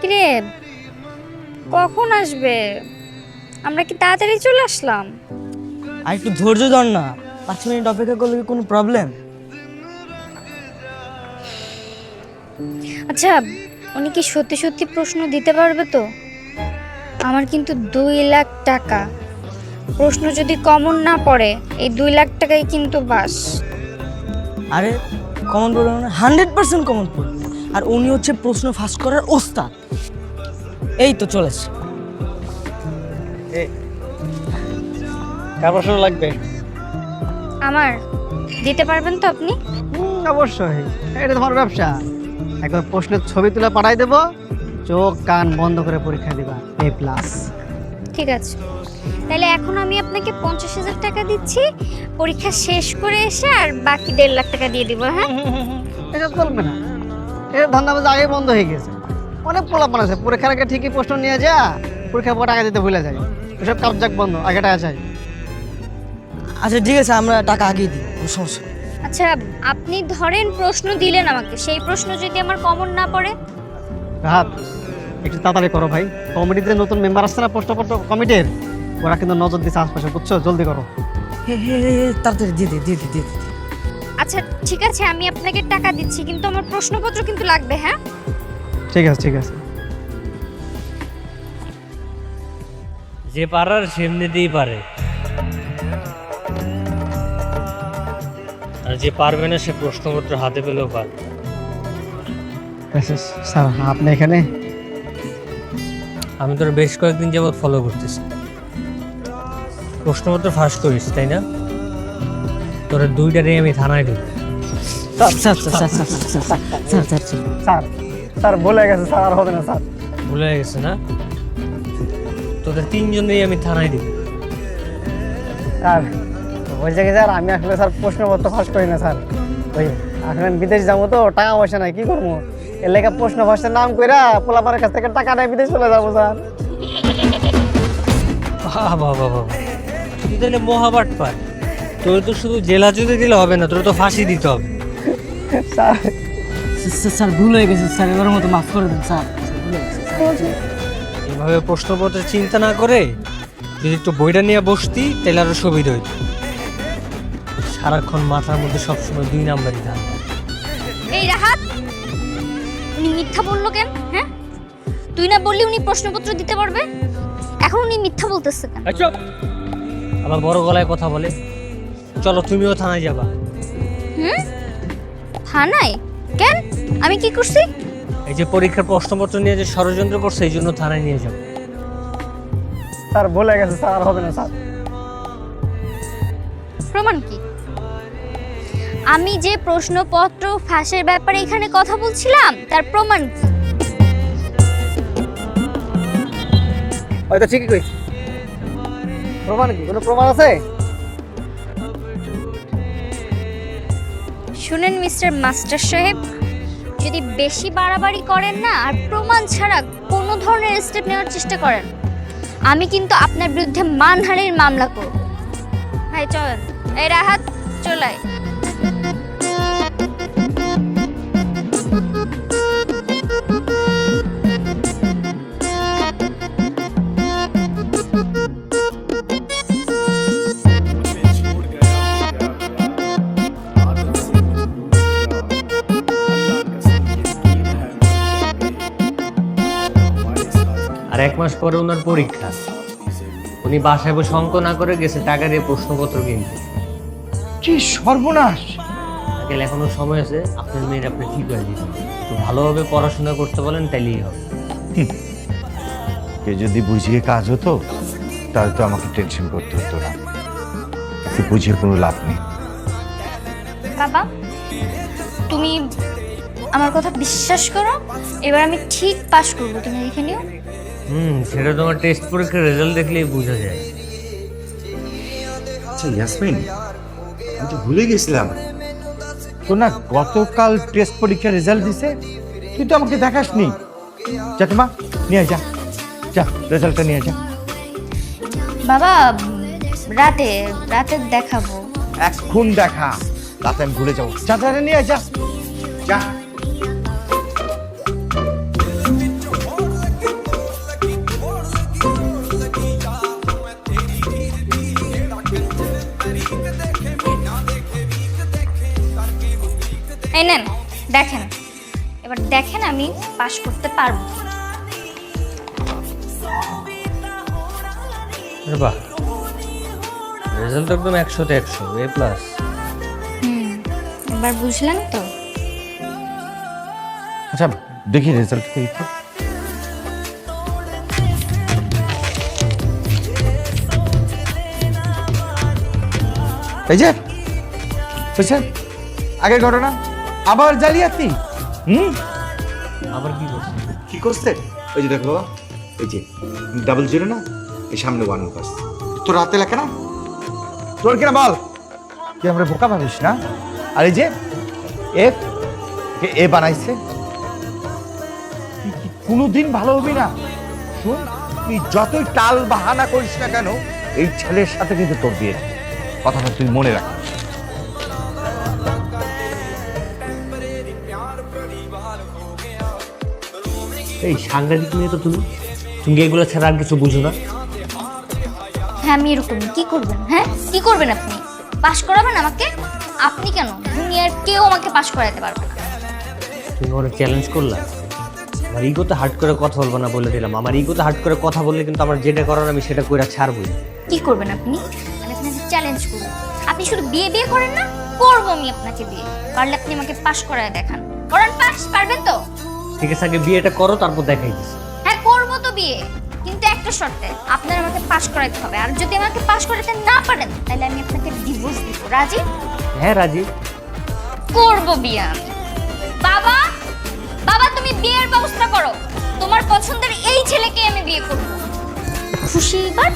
কিরে, কখন আসবে? আমরা কি তাড়াতাড়ি চলে আসলাম? আর একটু ধৈর্য ধর না, 5 মিনিট অপেক্ষা করলে কি কোনো প্রবলেম? আচ্ছা, উনি কি সত্যি সত্যি প্রশ্ন দিতে পারবে তো? আমার কিন্তু 2 লাখ টাকা। প্রশ্ন যদি কমন না পড়ে, এই 2 লাখ টাকাই কিন্তু বাস। আরে কমন পড়বে না, 100% কমন পড়বে। আর উনি হচ্ছে প্রশ্ন ফাঁস করার ওস্তাদ। এই তো চলেছে। কার প্রশ্ন লাগবে? আমার দিতে পারবেন তো আপনি? অবশ্যই, এটা তোমার ব্যবসা। একবার প্রশ্নের ছবি তুলে পাঠাই দেবো, চোখ কান বন্ধ করে পরীক্ষা দিবা, A+। ঠিক আছে, তাহলে এখন আমি আপনাকে 50,000 টাকা দিচ্ছি। পরীক্ষা শেষ করে এসে আর বাকি 1.5 লাখ টাকা দিয়ে দিব। হ্যাঁ, এটা চলবে না, এটা ধান্দাবাজ আগে বন্ধ হয়ে গেছে। অনেক পোলাপান আছে পরীক্ষার আগে ঠিকই প্রশ্ন নিয়ে যা, পরীক্ষার পর টাকা দিতে ভুলে যায়। ওসব কাবজাক বন্ধ, আগে টাকা চাই। আচ্ছা ঠিক আছে, আমরা টাকা আগেই দিই, কোনো সমস্যা নেই। আচ্ছা আপনি ধরেন প্রশ্ন দিলেন আমাকে, সেই প্রশ্ন যদি আমার কমন না পড়ে? রাহাত, একটু তাড়াতাড়ি করো ভাই। কমিটিতে নতুন মেম্বার আসছে না প্রশ্নপত্র কমিটির, ওরা কিন্তু নজর দিচ্ছে আশপাশে, বুঝছো? জলদি করো। তাড়াতাড়ি দিয়ে দে। আচ্ছা ঠিক আছে, আমি আপনাকে টাকা দিচ্ছি, কিন্তু আমার প্রশ্নপত্র কিন্তু লাগবে। হ্যাঁ, ঠিক আছে ঠিক আছে। যে পারার সেমনিতেই পারে, আর যে পারবে না সে প্রশ্নপত্র হাতে পেলেও পারে। স্যার আপনি এখানে? আমি তোর বেশ কয়েকদিন যাবৎ ফলো করতেছি। প্রশ্নপত্র ফাঁস করিস তাই না? তোর 2টারই আমি থানায় ঢুকি। স্যার বলে গেছে স্যার, আর হবে না স্যার। ভুলে গেছে না? তোদের 3জনেই আমি থানায় দিব। স্যার বলছে কি স্যার, আমি আসলে স্যার প্রশ্নপত্র ফাঁস করি না স্যার। ওই এখন আমি বিদেশ যাবো তো, টাকা পয়সা নাই, কি করবো? এর লেগে প্রশ্ন ফাঁসের নাম কইরা পোলাপানের কাছ থেকে টাকা নেয় বিদেশ চলে যাবো স্যার। বাবা তুই তাহলে মহাবাট পার। তোর তো শুধু জেলা যদি দিলে হবে না, তোর তো ফাঁসি দিতে হবে। স্যার স্যার ভুল হয়ে গেছে স্যার, এবারের মতো মাফ করে দিন স্যার। এভাবে প্রশ্নপত্র চিন্তা না করে যদি একটু বইটা নিয়ে বসতি তাহলে আরো সুবিধা হইত। সারাক্ষণ মাথার মধ্যে সবসময় 2 নাম্বারই থাকে। এই রাহাত, উনি মিথ্যা বললো কেন? হ্যাঁ, তুই না বললি উনি প্রশ্নপত্র দিতে পারবে? এখন উনি মিথ্যা বলতেছে কেন? আবার বড় গলায় কথা বলে। চলো তুমিও থানায় যাবা। থানায় কেন? আমি কি করছি? এই যে পরীক্ষার প্রশ্নপত্র নিয়ে যে ষড়যন্ত্র করছে, এই জন্য থানায় নিয়ে যাবো। স্যার বলে গেছে স্যার, আর হবে না স্যার। প্রমাণ কি? আমি যে প্রশ্নপত্র ফাঁসের ব্যাপারে এখানে কথা বলছিলাম, তার প্রমাণ কি? হয়তো ঠিকই কইছি। প্রমাণ কি? কোনো প্রমাণ আছে? শুনেন মিস্টার মাস্টার সাহেব, যদি বেশি বাড়াবাড়ি করেন না আর প্রমাণ ছাড়া কোনো ধরনের স্টেপ নেওয়ার চেষ্টা করেন, আমি কিন্তু আপনার বিরুদ্ধে মানহানির মামলা করব। ভাই চলেন। এই রাহাত চলাই। আর 1 মাস পরে ওনার পরীক্ষা। উনি বাসায় বসে অঙ্ক না করে গেছে টাকা দিয়ে প্রশ্নপত্র কিনতে। কি সর্বনাশ! তাহলে এখনো সময় আছে, আপনার মেয়ের আপনি ঠিক করে দিন। একটু ভালোভাবে পড়াশোনা করতে বলেন, তাইলেই হবে। কে যদি বুঝিয়ে কাজ হতো তাহলে তো আমাকে টেনশন করতে হতো না। বুঝিয়ে কোনো লাভ নেই। বাবা, তুমি আমার কথা বিশ্বাস করো, এবার আমি ঠিক পাস করবো, তুমি লিখে নিও। সেটা তোমার টেস্ট পরীক্ষার রেজাল্ট দেখলেই বোঝা যায়। আচ্ছা ইয়াসমিন, আমি তো ভুলে গেছিলাম, তো না গতকাল টেস্ট পরীক্ষার রেজাল্ট দিছে, তুই তো আমাকে দেখাসনি। যা তোমা নিয়ে যা, যা রেজাল্টটা নিয়ে যা। বাবা রাতে রাতে দেখাবো। এখন দেখা, তাতে আমি ভুলে যাবো। যা যা নিয়ে আয়, যা যা। এই নেন দেখেন, এবার দেখেন আমি পাশ করতে পারবো কি। আরে বাহ, রেজাল্ট একদম 100-তে 100, A+। এবার বুঝলেন তো? আচ্ছা দেখি রেজাল্ট একটু। এই যে বুঝছেন, আগের ঘটনা আবার জালিয়াতি। আবার কি করছে? কি করছে? ওই যে দেখো বাবা, এই যে 00 না, এই সামনে 1 পাস। তোর রাতে লেখা না, তোর কিনা বল, তুই আমরা বোকা ভাবিস না? আর এই যে এফ কে এ বানাইছে, তুই কি কোনোদিন ভালো হবি না? শুন, তুই যতই টাল বাহানা করিস না কেন, এই ছেলের সাথে কিন্তু তোর বিয়ে, কথাটা তুই মনে রাখ। এই সাংঘাতিক মেয়ে তো তুমি, তুমি কি এগুলো ছাড়া আর কিছু বুঝো না? হ্যাঁ আমি এরকম, কি করবেন? হ্যাঁ কি করবেন আপনি? পাশ করাবেন আমাকে? আপনি কেন, দুনিয়ার কেউ আমাকে পাশ করাতে পারবে না। তুমি ওরা চ্যালেঞ্জ করলা, আমার ইগোতে হার্ট করে কথা বলবো না বলে দিলাম। আমার ইগোতে হার্ট করে কথা বললে কিন্তু আমার যেটা করার আমি সেটা করে ছাড়বই। কি করবেন আপনি? আমি আপনাকে চ্যালেঞ্জ করব। আপনি শুধু বিয়ে বিয়ে করেন না, করবো আমি আপনাকে বিয়ে। পারলে আপনি আমাকে পাশ করায় দেখান। করান পাশ, পারবেন তো? ঠিক আছে, আগে বিয়েটা করো, তারপর দেখাই দিচ্ছি। হ্যাঁ করবো তো বিয়ে, কিন্তু একটা শর্তে, আপনার আমাকে পাশ করাতে হবে। আর যদি আমাকে পাশ করাতে না পারেন তাহলে আমি আপনাকে ডিভোর্স দিব। রাজি? হ্যাঁ রাজি। করবো বিয়ে আমি। বাবা, বাবা তুমি বিয়ের ব্যবস্থা করো। তোমার পছন্দের এই ছেলেকে আমি বিয়ে করব। খুশি এবার?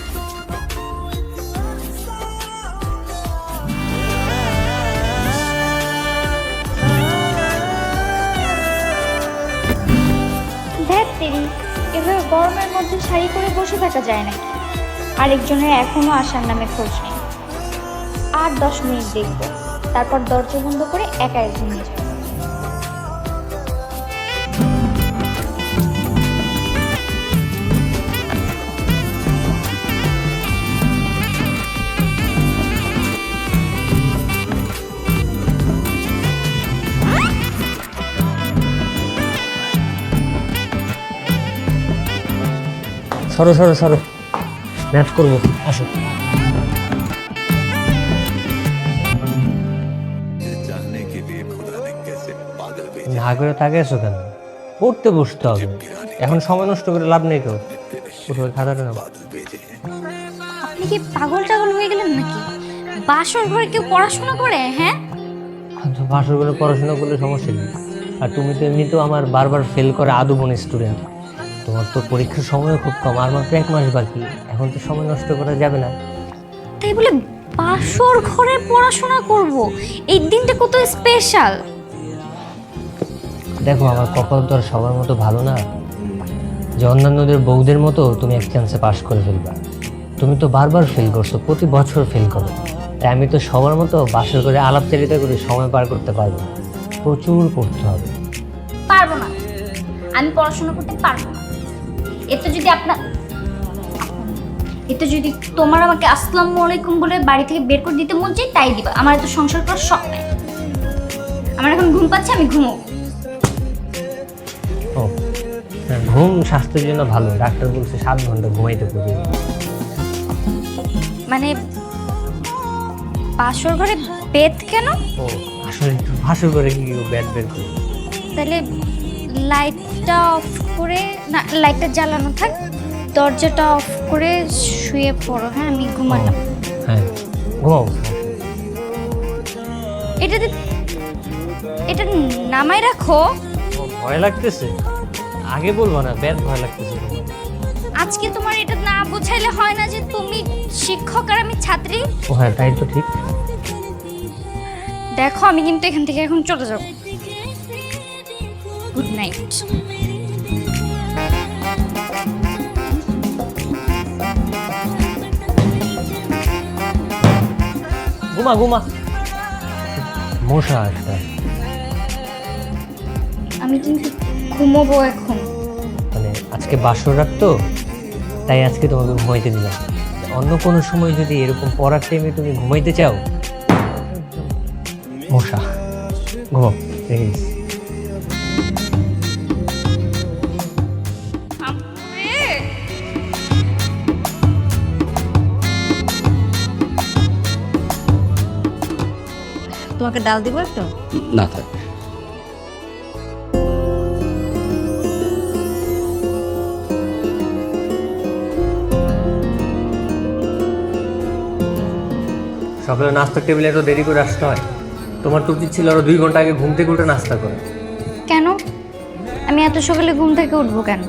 দেখ তেরি, এভাবে গরমের মধ্যে শাড়ি পরে বসে থাকা যায় নাকি? আরেকজনের এখনো আসার নামে খোঁজ নেই। আর 10 মিনিট দেখবো, তারপর দরজা বন্ধ করে একা ঘুমিয়ে যাবো। সরো সরো সরো, ম্যাথ করবো, আসো। না করে তাকে এসো কেন? পড়তে বসতে হবে, এখন সময় নষ্ট করে লাভ নেই। কেউ উঠো, খাতাটা নাও। আপনি কি পাগল টাগল হয়ে গেলেন নাকি? বাসর ঘরে কেউ পড়াশোনা করে? হ্যাঁ বাসর করে পড়াশোনা করলে সমস্যা নেই। আর তুমি তো এমনিতেও আমার বারবার ফেল করে আদুবন স্টুডেন্ট। তোমার তো পরীক্ষার সময় খুব কম, আর মাত্র 1 মাস বাকি। এখন তো সময় নষ্ট করা যাবে না। তাই বলে বাসর ঘরে পড়াশোনা করব? এই দিনটা কত স্পেশাল। দেখো, আমার কপাল তো আর সবার মতো ভালো না যে অন্যান্যদের বউদের মতো তুমি এক চান্সে পাশ করে ফেলবা। তুমি তো বারবার ফেল করছো, প্রতি বছর ফেল করো। তাই আমি তো সবার মতো বাসর করে আলাপচারিতা করে সময় পার করতে পারবো না। প্রচুর পড়তে হবে। পারবো না, আমি পড়াশোনা করতে পারবো না। এতে যদি তোমার আমাকে আসসালামু আলাইকুম বলে বাড়ি থেকে বের করে দিতে মন চাই তাই দিবা। আমার এত সংসার করার শখ নাই। আমার এখন ঘুম পাচ্ছে, আমি ঘুমোবো। ও হ্যাঁ, ঘুম স্বাস্থ্যের জন্য ভালো। ডাক্তার বলছে 7 ঘন্টা ঘুমাইতে পারি। মানে বাসর ঘরে বেদ কেন? ও আসলে বাসর করে কি ব্যাট বের করি? তাহলে লাইটটা অফ করে, না লাইটটা জ্বালানো থাক, দরজাটা অফ করে শুয়ে পড়ো। হ্যাঁ আমি ঘুমালাম। হ্যাঁ ঘুমাও। এটা নামাই রাখো। ভয় লাগতেছে? আগে বলবো না, ব্যাট ভয় লাগতেছে। আজকে তোমার এটা না বোঝাইলে হয় না যে তুমি শিক্ষক আর আমি ছাত্রী। ও হ্যাঁ তাই তো ঠিক। দেখো আমি কিন্তু এখান থেকে এখন চলে যাব। Good night. ঘুমা ঘুমা। মশা একটা। আমি কিন্তু ঘুমোবো এখন। মানে আজকে বাসর রাত তো, তাই আজকে তোমাকে ঘুমাইতে দিলাম। অন্য কোনো সময় যদি এরকম পড়ার টাইমে তুমি ঘুমাইতে চাও, মশা ঘুমাও, রেখে দিচ্ছি। তোমাকে ডাল দিব একটু? না থাক। সকালে নাস্তার টেবিলে এত দেরি করে আসতে হয়? তোমার তো উচিত ছিল আরো 2 ঘন্টা আগে ঘুম থেকে উঠে নাস্তা করে। কেন? আমি এত সকালে ঘুম থেকে উঠবো কেন?